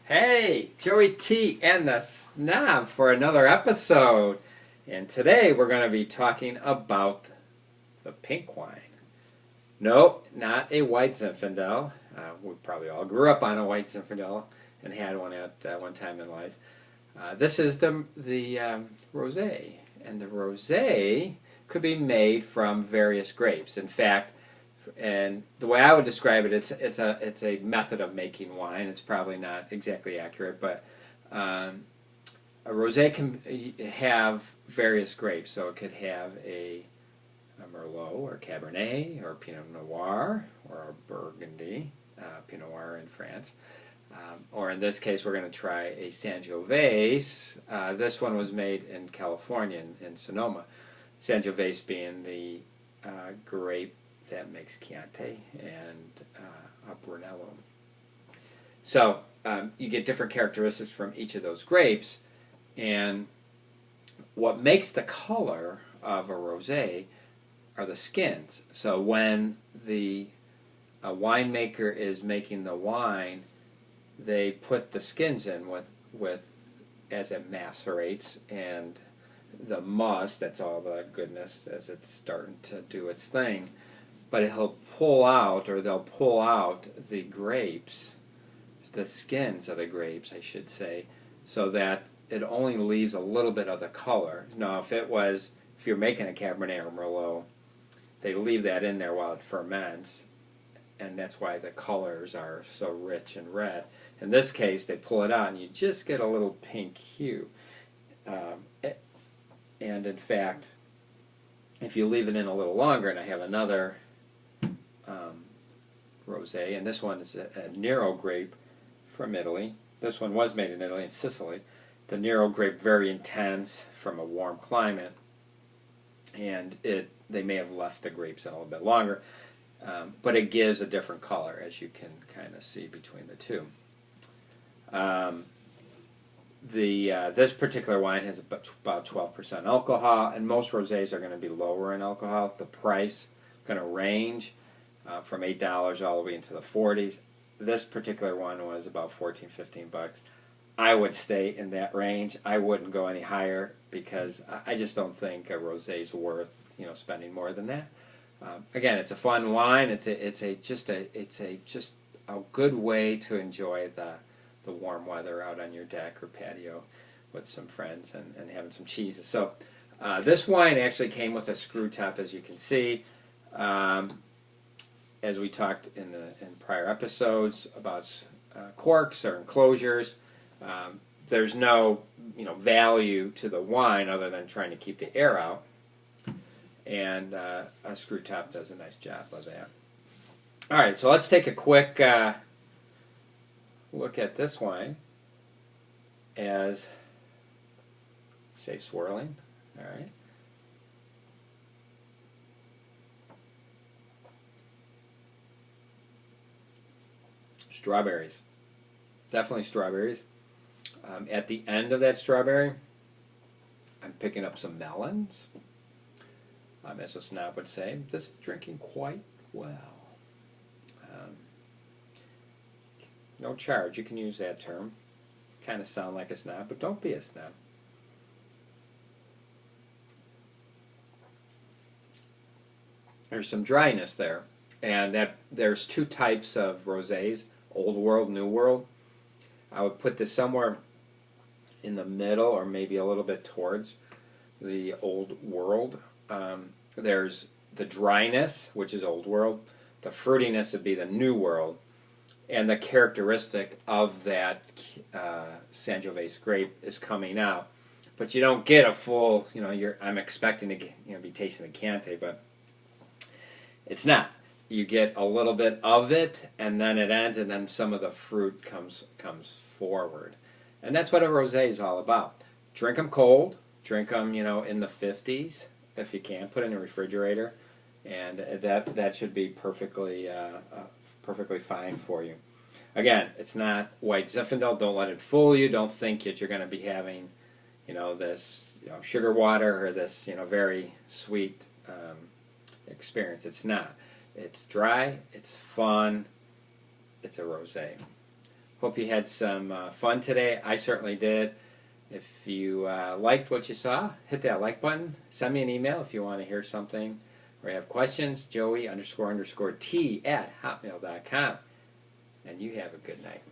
Hey, Joey T and the Snob for another episode. And today we're going to be talking about the pink wine. No, not a white Zinfandel. We probably all grew up on a white Zinfandel and had one at one time in life. This is the rosé, and the rosé could be made from various grapes. In fact, and the way I would describe it, it's a method of making wine. It's probably not exactly accurate, but a rosé can have various grapes. So it could have a Merlot or Cabernet or Pinot Noir or a Burgundy, Pinot Noir in France. Or in this case, we're going to try a Sangiovese. This one was made in California, in Sonoma. Sangiovese being the grape that makes Chianti and a Brunello. So you get different characteristics from each of those grapes, and what makes the color of a rosé are the skins. So when the winemaker is making the wine, they put the skins in with as it macerates, and the must, that's all the goodness as it's starting to do its thing. But they'll pull out the grapes, the skins of the grapes, I should say, so that it only leaves a little bit of the color. Now, if you're making a Cabernet or Merlot, they leave that in there while it ferments, and that's why the colors are so rich and red. In this case, they pull it out, and you just get a little pink hue. And in fact, if you leave it in a little longer, and I have another rosé, and this one is a Nero grape from Italy. This one was made in Italy and Sicily. The Nero grape, very intense from a warm climate, and they may have left the grapes in a little bit longer, but it gives a different color, as you can kind of see between the two. This particular wine has about 12% alcohol, and most rosés are going to be lower in alcohol. The price going to range from $8 all the way into the 40s. This particular one was about 14, 15 bucks. I would stay in that range. I wouldn't go any higher because I just don't think a rosé is worth spending more than that. Again, it's a fun wine. It's just a good way to enjoy the warm weather out on your deck or patio with some friends and having some cheeses. So this wine actually came with a screw top, as you can see. As we talked in prior episodes about corks or enclosures, there's no value to the wine other than trying to keep the air out, and a screw top does a nice job of that. All right, so let's take a quick look at this wine as safe swirling. All right. Strawberries. Definitely strawberries. At the end of that strawberry, I'm picking up some melons. As a snob would say, this is drinking quite well. No charge, you can use that term. Kind of sound like a snob, but don't be a snob. There's some dryness there, and there's two types of rosés, Old World, New World. I would put this somewhere in the middle or maybe a little bit towards the Old World. There's the dryness, which is Old World. The fruitiness would be the New World. And the characteristic of that Sangiovese grape is coming out. But you don't get a full, I'm expecting to be tasting the Chianti, but it's not. You get a little bit of it, and then it ends, and then some of the fruit comes forward. And that's what a rosé is all about. Drink them cold. Drink them, in the 50s, if you can. Put it in the refrigerator, and that should be perfectly fine for you. Again, it's not white Zinfandel. Don't let it fool you. Don't think that you're going to be having, this sugar water or this, very sweet experience. It's not. It's dry. It's fun. It's a rosé. Hope you had some fun today. I certainly did. If you liked what you saw, hit that like button. Send me an email if you want to hear something or have questions. Joey __T @hotmail.com. And you have a good night.